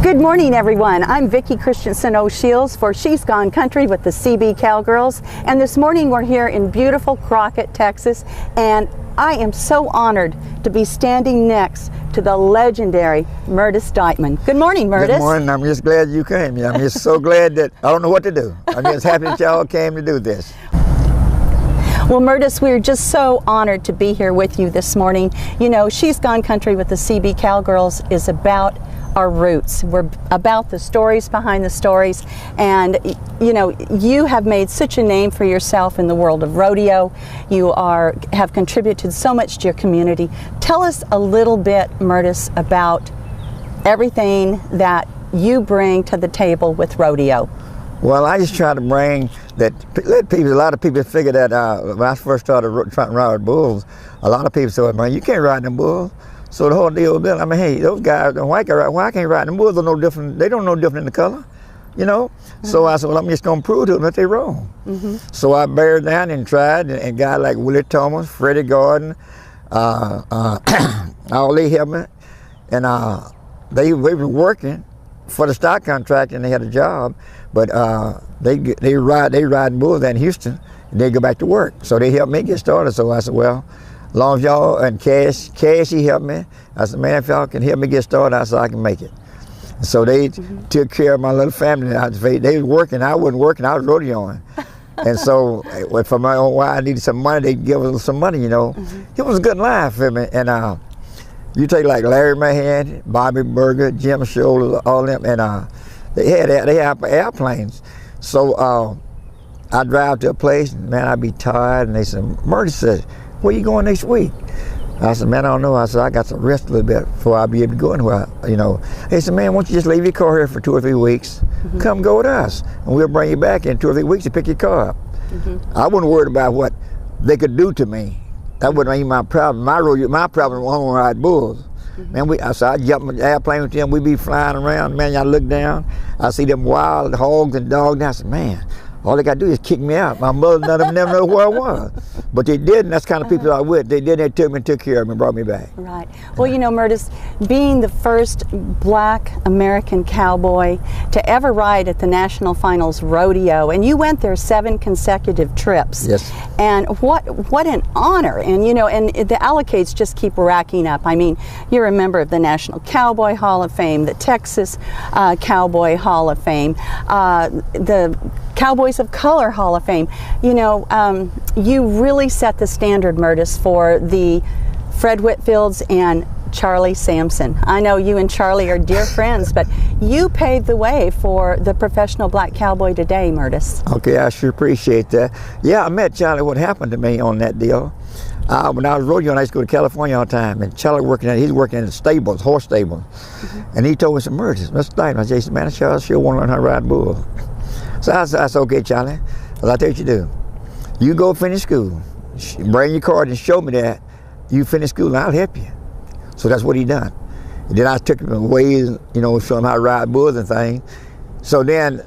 Good morning, everyone. I'm Vicki Christensen O'Shields for She's Gone Country with the CB Cowgirls, and this morning we're here in beautiful Crockett, Texas, and I am so honored to be standing next to the legendary Myrtis Dightman. Good morning, Myrtis. Good morning. I'm just glad you came. I'm just so glad that I don't know what to do. I'm just happy that y'all came to do this. Well, Myrtis, we're just so honored to be here with you this morning. You know, She's Gone Country with the CB Cowgirls is about our roots. We're about the stories behind the stories, and you know, you have made such a name for yourself in the world of rodeo. You have contributed so much to your community. Tell us a little bit, Myrtis, about everything that you bring to the table with rodeo. Well, I just try to bring that, let people, a lot of people figure that when I first started trying to ride bulls, a lot of people said, man, you can't ride them bulls. So the whole deal, I mean, hey, those guys, why can't ride them bulls? They're no different. They don't know different in the color, you know. So I said, well, I'm just gonna prove to them that they're wrong. So I bared down and tried, and guys like Willie Thomas, Freddie Gordon, all they helped me, and they were working for the stock contract, and they had a job, but they riding bulls in Houston, and they go back to work. So they helped me get started. So I said, well, as long as y'all, and Cash, he helped me. I said, man, if y'all can help me get started, I said, I can make it. So they took care of my little family. They were working, I wasn't working, I was rodeoing. And so for my own while I needed some money, they'd give us some money, you know. It was a good life for me. And you take like Larry Mahan, Bobby Berger, Jim Shoulders, all them, and they had airplanes. So I drive to a place, and man, I'd be tired, and they said, Myrtis said, where you going next week? I said, man, I don't know. I said, I got to rest a little bit before I'll be able to go anywhere, you know. They said, man, why don't you just leave your car here for 2 or 3 weeks, come go with us, and we'll bring you back in 2 or 3 weeks to pick your car up. I wasn't worried about what they could do to me. That wasn't even my problem. My problem was on ride bulls. Man, I jump in the airplane with them, we be flying around, man, y'all look down, I see them wild hogs and dogs, and I said, man, all they got to do is kick me out. My mother, none of them never know where I was. But they did, and that's the kind of people I with. They did, they took me and took care of me and brought me back. Right. Well, you know, Myrtis, being the first black American cowboy to ever ride at the National Finals Rodeo, and you went there 7 consecutive trips. Yes. And what an honor. And, you know, and the accolades just keep racking up. I mean, you're a member of the National Cowboy Hall of Fame, the Texas Cowboy Hall of Fame, the Cowboys of Color Hall of Fame. You know, you really set the standard, Myrtis, for the Fred Whitfields and Charlie Sampson. I know you and Charlie are dear friends, but you paved the way for the professional black cowboy today, Myrtis. Okay, I sure appreciate that. Yeah, I met Charlie. What happened to me on that deal, when I was rodeoing, I used to go to California all the time, and Charlie he's working in the stables, horse stables, and he told me, some Myrtis, Mr. Dightman, I said, man, Charlie sure want to learn how to ride bulls. So I said, okay, Charlie, well, I'll tell you what you do. You go finish school, bring your card and show me that you finished school, and I'll help you. So that's what he done. And then I took him away, you know, show him how to ride bulls and things. So then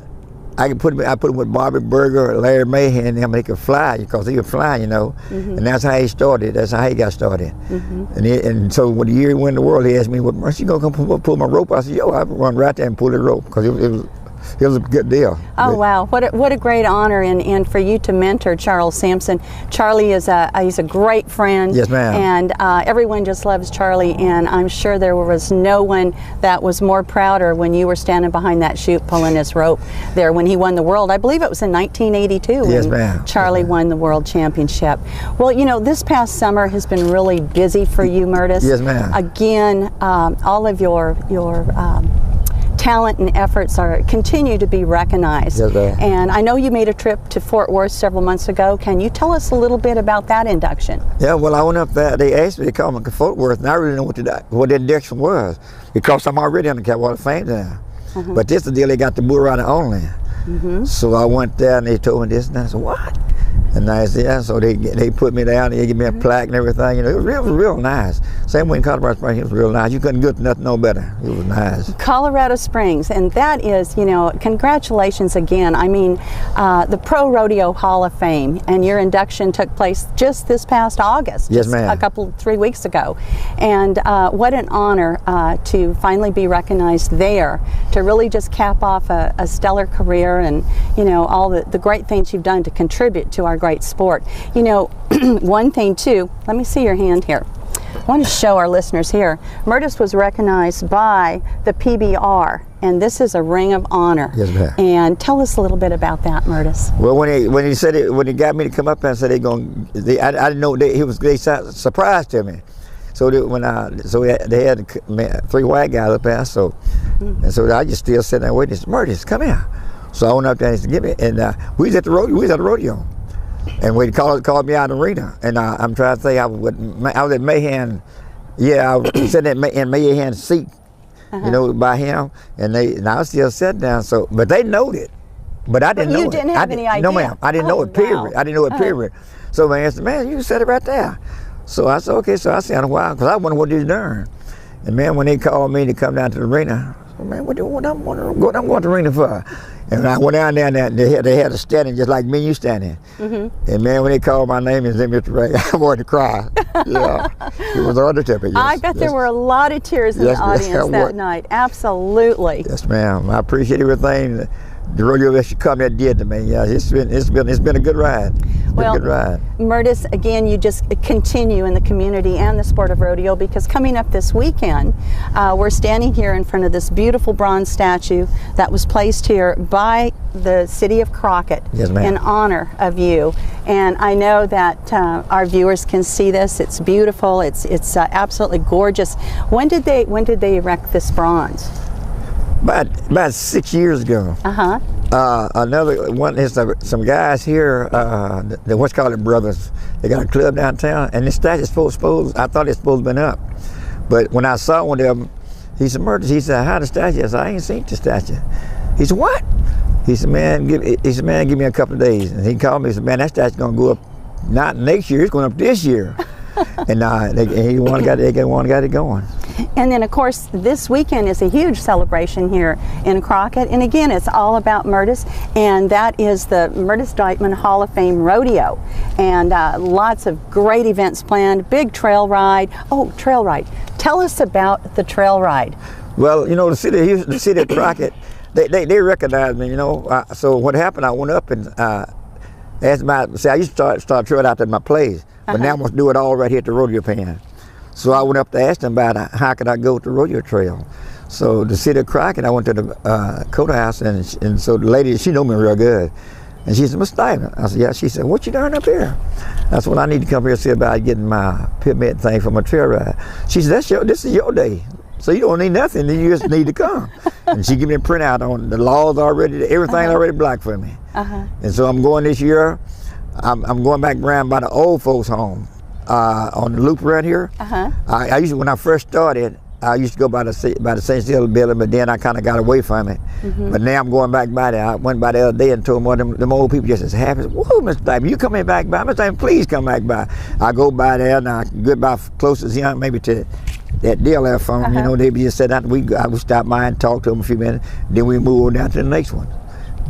I put him with Bobby Berger, Larry Mahan, and him, they could fly, because he could fly, you know. And that's how he started. That's how he got started. And so when the year he won the world, he asked me, well, Myrtis, you gonna come pull my rope? I said, yo, I'll run right there and pull the rope, because it was a good deal. Oh, wow. What a great honor, and for you to mentor Charles Sampson. Charlie is he's a great friend. Yes, ma'am. And everyone just loves Charlie, and I'm sure there was no one that was more prouder when you were standing behind that chute pulling his rope there when he won the world. I believe it was in 1982 yes, when Charlie won the world championship. Well, you know, this past summer has been really busy for you, Myrtis. Yes, ma'am. Again, all of your talent and efforts continue to be recognized. Yes, and I know you made a trip to Fort Worth several months ago. Can you tell us a little bit about that induction? Yeah, well, I went up there. They asked me to come to Fort Worth, and I really didn't know what the induction was, because I'm already on the Cowboy Hall of Fame now. But this is the deal, they got the bull rider only. So I went there, and they told me this, and I said, what? And so they put me down, they give me a plaque and everything. You know, it was real nice. Same way in Colorado Springs, it was real nice. You couldn't get nothing no better. It was nice. Colorado Springs, and that is, you know, congratulations again. I mean, the Pro Rodeo Hall of Fame, and your induction took place just this past August. Yes, ma'am. 3 weeks ago. And what an honor to finally be recognized there, to really just cap off a stellar career, and, you know, all the great things you've done to contribute to our great sport. You know, one thing too, let me see your hand here. I want to show our listeners here, Myrtis was recognized by the PBR, and this is a ring of honor. Yes, ma'am. And tell us a little bit about that, Myrtis. Well, when he said it, when he got me to come up and said I didn't know they surprised to me. So they had 3 white guys up there, so and so I just still sitting there waiting. Myrtis, come here. So I went up there and he said, "Give me." And we was at the rodeo. And we called me out in the arena, and I'm trying to think. I was at Mahan. Yeah, I was sitting in Mahan's seat, you know, by him, and I was still sitting down. So, but they knowed it, but I didn't know it. You didn't have any idea. No, ma'am, I didn't know it. Period. Wow. I didn't know it. Period. So man said, "Man, you said it right there." So I said, "Okay." So I sat a while because I wondered what he's doing. And man, when they called me to come down to the arena, I said, "Man, what I'm going to the arena for?" And I went down there, and they had a standing just like me and you standing. And man, when they called my name, it's Mr. Ray, I wanted to cry. Yeah, it was on the tip. Yes, I bet there were a lot of tears in the audience that night. Absolutely. Yes, ma'am. I appreciate everything the rodeo that you come that did to me. Yeah, it's been a good ride. Well, Myrtis, again, you just continue in the community and the sport of rodeo, because coming up this weekend, we're standing here in front of this beautiful bronze statue that was placed here by the city of Crockett, yes, in honor of you. And I know that our viewers can see this. It's beautiful. It's absolutely gorgeous. When did they erect this bronze? About 6 years ago. Another one is some guys here, the what's called it brothers. They got a club downtown, and this statue is I thought it's supposed to been up. But when I saw one of them, he said, "Myrtis," he said, "how the statue?" I said, "I ain't seen the statue." He said, "What?" He said, "Man, give me a couple of days." And he called me and said, "Man, that statue's gonna go up not next year, it's going up this year." And he got it going. And then, of course, this weekend is a huge celebration here in Crockett. And again, it's all about Myrtis, and that is the Myrtis Dightman Hall of Fame Rodeo. And lots of great events planned, big trail ride. Oh, trail ride. Tell us about the trail ride. Well, you know, the city of Crockett, they recognized me, you know. So what happened, I went up and asked I used to start trail out at my place. But now I'm going to do it all right here at the rodeo pen. So I went up to ask them about how could I go to the rodeo trail. So the city of Crockett, I went to the courthouse, and so the lady, she knew me real good. And she said, "Mr. Dightman." I said, "Yeah." She said, "What you doing up here?" That's when I need to come here and see about getting my permit thing for my trail ride. She said, "This is your day. So you don't need nothing, you just need to come." And she gave me a printout on the laws already, everything already blocked for me. And so I'm going this year. I'm going back around by the old folks' home on the loop around here. I used to, when I first started, I used to go by the St. Cecilia building, but then I kind of got away from it. But now I'm going back by there. I went by the other day and told them old people just as happy. "Whoa, Mr. Dightman, you coming back by? Mr. Dightman, please come back by." I go by there and I get by close as young, maybe to that deal there from them. You know, they just said that I would stop by and talk to them a few minutes. Then we move on down to the next one.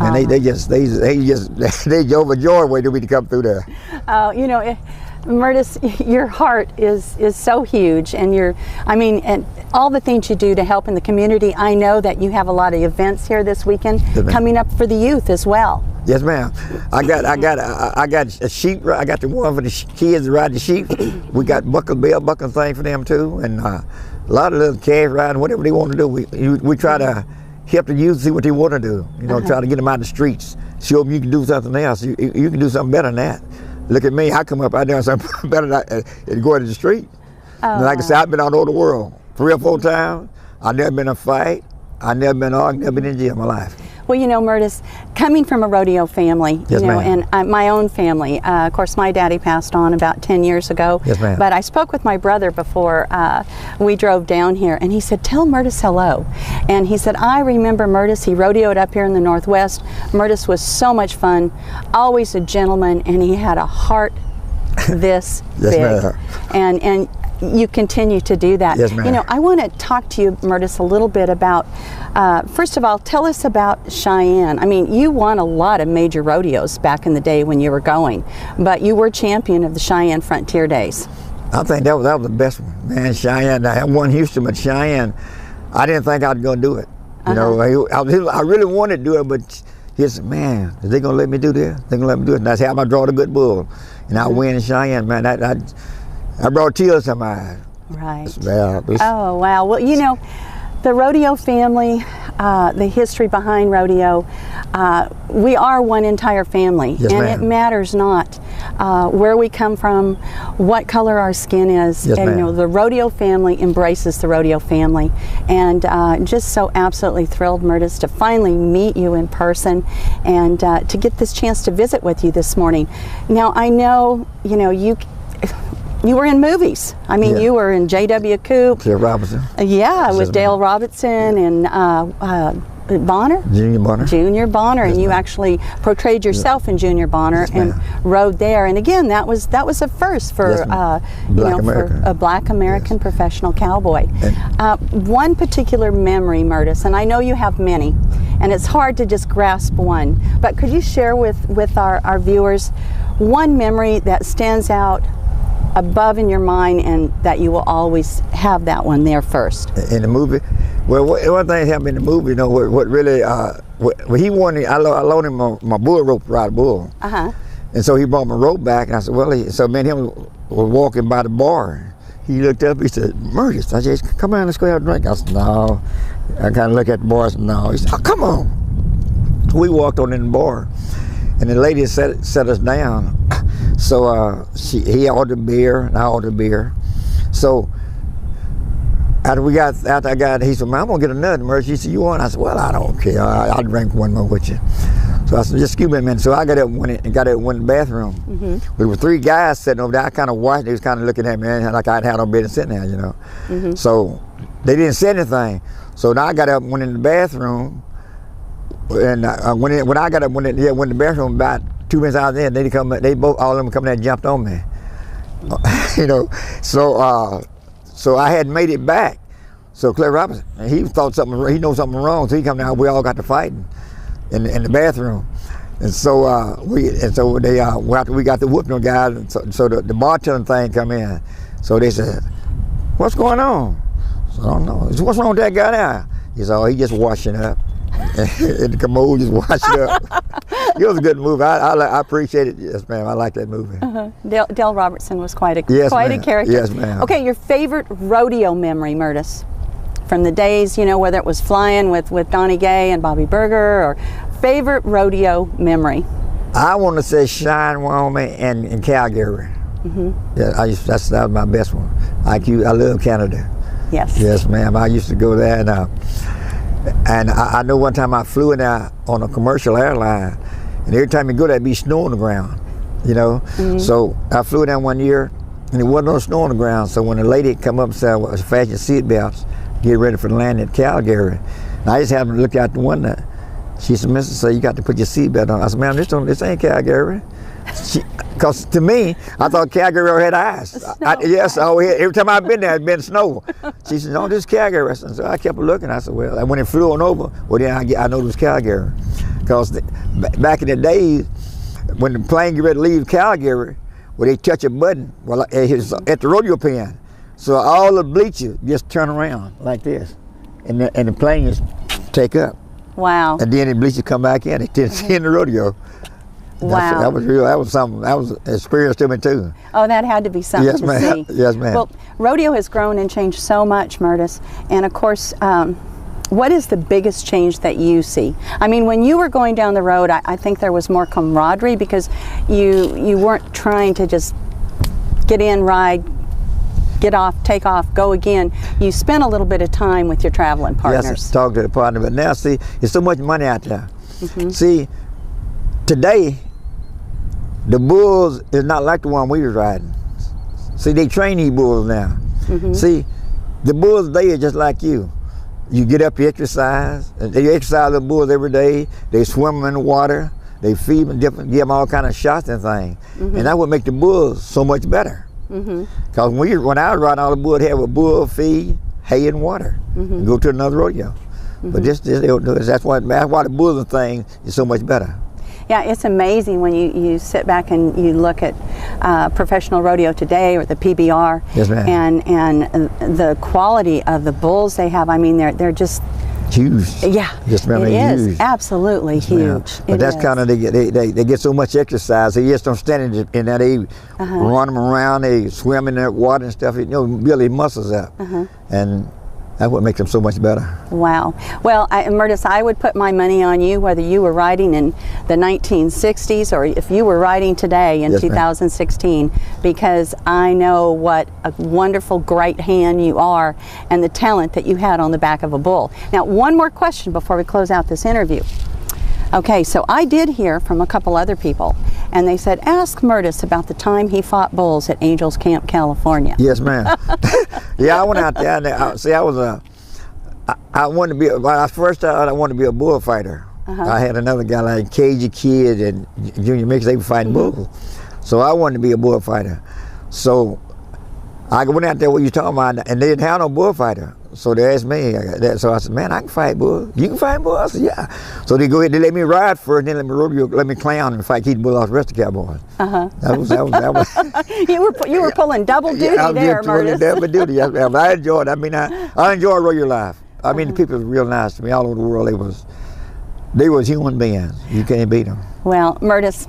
And they just overjoyed waiting for me to come through there. You know, Myrtis, your heart is so huge, and and all the things you do to help in the community. I know that you have a lot of events here this weekend coming up for the youth as well. Yes, ma'am. I got a sheep. I got the one for the kids to ride the sheep. We got bell buckle thing for them too, and a lot of little calf riding, whatever they want to do. We try to help the youth see what they want to do. You know, try to get them out in the streets, show them you can do something else. You can do something better than that. Look at me, I come up out there something better than going to the street. And like I said, I've been all over the world 3 or 4 times. I've never been in a fight. I've never been argued, never been in jail in my life. Well, you know, Myrtis, coming from a rodeo family, Yes, you know, ma'am. and my own family, of course, my daddy passed on about 10 years ago. Yes, ma'am. But I spoke with my brother before we drove down here, and he said, tell Myrtis hello. And he said, I remember Myrtis. He rodeoed up here in the Northwest. Myrtis was so much fun, always a gentleman, and he had a heart this Yes, big. ma'am. And you continue to do that. Yes, ma'am. You know, I want to talk to you, Myrtis, a little bit about, first of all, tell us about Cheyenne. I mean, you won a lot of major rodeos back in the day when you were going, but you were champion of the Cheyenne Frontier Days. I think that was the best one, man. Cheyenne, I won Houston, but Cheyenne, I didn't think I was going to do it. You know, I really wanted to do it, but he said, man, is they going to let me do this? They're going to let me do it. And that's how I draw the good bull. And I win in Cheyenne, man. I brought tears to my eyes. Right. Yeah, Oh, wow. Well, you know, the rodeo family, the history behind rodeo, we are one entire family. Yes, and ma'am. it matters not where we come from, what color our skin is. Yes, and, you ma'am. know, the rodeo family embraces the rodeo family. And just so absolutely thrilled, Myrtis, to finally meet you in person and to get this chance to visit with you this morning. Now, I know, you know, you were in movies. I mean, Yeah. you were in J.W. Coop. Robertson. Yeah, Yes, with Dale Robertson and Bonner. Junior Bonner. Junior Bonner, and you ma'am. actually portrayed yourself in Junior Bonner and ma'am. rode there. And again, that was a first for Yes, ma'am. you Black know, American. for a Black American professional cowboy. And- One particular memory, Myrtis, and I know you have many, and it's hard to just grasp one. But could you share with our viewers one memory that stands out above in your mind and that you will always have that one there first? In the movie, well, one thing happened in the movie, you know, what really, what he wanted, I loaned him my bull rope to ride a bull. And so he brought my rope back, and I said, well, so me and him were walking by the bar. He looked up, he said, Myrtis, I said, come on, let's go have a drink. I said, no. I kind of looked at the bar, I said, no. He said, oh, come on. We walked on in the bar, and the lady set us down. So he ordered beer, and I ordered beer. So after I got, he said, man, I'm gonna get another Myrtis. He said, you want? I said, well, I don't care. I'll drink one more with you. So I said, just excuse me a minute. So I got up and went in the bathroom. There were three guys sitting over there. I kind of watched. They was kind of looking at me like I had no business sitting there, you know. So they didn't say anything. So now I got up and went in the bathroom. And when I got up, went in the bathroom about 2 minutes out there, all of them come there and jumped on me. You know, so I hadn't made it back. So Clay Robertson, he knows something wrong, so he come down. We all got to fighting in the bathroom, and so after we got the whooping guys, so the bartender thing come in. So they said, "What's going on?" So I don't know. I said, what's wrong with that guy there? He said, "Oh, he just washing up." And the commode just washing up. It was a good movie. I appreciate it. Yes, ma'am. I like that movie. Dale Robertson was quite a ma'am. character. Yes, ma'am. Okay, your favorite rodeo memory, Myrtis, from the days, you know, whether it was flying with Donnie Gay and Bobby Berger, or favorite rodeo memory? I want to say Cheyenne, Wyoming, and Calgary. Yeah, that was my best one. I love Canada. Yes. Yes, ma'am. I used to go there, and I know one time I flew in there on a commercial airline, and every time you go there, it'd be snow on the ground, you know. So I flew down one year, and there wasn't no snow on the ground. So when the lady come up and said, well, fasten your seatbelts, get ready for the landing at Calgary. And I just happened to look out the window. She said, Mr. So you got to put your seatbelt on. I said, ma'am, this ain't Calgary. Because to me, I thought Calgary had ice. Yes, every time I've been there, it's been snow. She said, no, this is Calgary. So I kept looking. I said, well, when it flew on over, well, then I know it was Calgary. Because back in the days, when the plane get ready to leave Calgary, well, they touch a button at the rodeo pen. So all the bleachers just turn around like this, and the plane just take up. Wow. And then the bleachers come back in. They didn't see in the rodeo. Wow. That was real. That was something. That was an experience to me too. Oh, that had to be something Yes, to ma'am. see. Yes, ma'am. Well, rodeo has grown and changed so much, Myrtis. And of course, what is the biggest change that you see? I mean, when you were going down the road, I think there was more camaraderie because you weren't trying to just get in, ride, get off, take off, go again. You spent a little bit of time with your traveling partners. Yes, talk to the partner. But now, see, there's so much money out there. See, today, the bulls is not like the one we was riding. See, they train these bulls now. See, the bulls today are just like you. You get up, you exercise. They exercise the bulls every day. They swim in the water. They feed them different, give them all kind of shots and things. And that would make the bulls so much better. Because when I was riding, all the bulls had was bull feed, hay, and water, and go to another rodeo. But this they don't do it. That's why the bulls thing is so much better. Yeah, it's amazing when you sit back and you look at professional rodeo today or the PBR. Yes, ma'am. And the quality of the bulls they have. I mean, they're just huge. Yeah, yes, ma'am, it is huge. Absolutely yes, huge. But that's kind of they get so much exercise. They just don't stand in there. They run them around. They swim in that water and stuff. Build their muscles up, and that's what makes them so much better. Wow. Well, Myrtis, I would put my money on you whether you were riding in the 1960s or if you were riding today in 2016, because I know what a wonderful, great hand you are and the talent that you had on the back of a bull. Now, one more question before we close out this interview. Okay, so I did hear from a couple other people, and they said, ask Myrtis about the time he fought bulls at Angels Camp, California. Yes, ma'am. Yeah, I went out there. And I wanted to be, when I first started, I wanted to be a bullfighter. I had another guy like Cagey Kid and Junior Mix, they were fighting bulls. So I wanted to be a bullfighter. So I went out there, what you talking about, and they didn't have no bullfighter. So they asked me, so I said, man, I can fight bulls. You can fight bulls? I said, yeah. So they go ahead, they let me ride first, then let me clown and fight, keep the bull off the rest of the cowboys. That was. You were pulling double duty there, Myrtis. Double duty. I enjoyed it. I mean, I enjoy rodeo life. I mean, the people were real nice to me all over the world. They was human beings. You can't beat them. Well, Myrtis,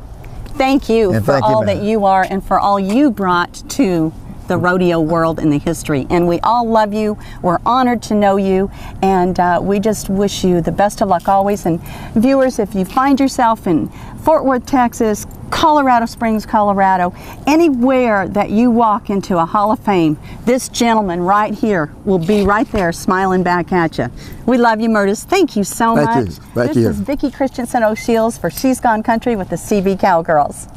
thank you for all that you are and for all you brought to the rodeo world and the history. And we all love you. We're honored to know you. And we just wish you the best of luck always. And viewers, if you find yourself in Fort Worth, Texas, Colorado Springs, Colorado, anywhere that you walk into a Hall of Fame, this gentleman right here will be right there smiling back at you. We love you, Myrtis. Thank you so much. Thank you. This is Vicki Christensen O'Shields for She's Gone Country with the CB Cowgirls.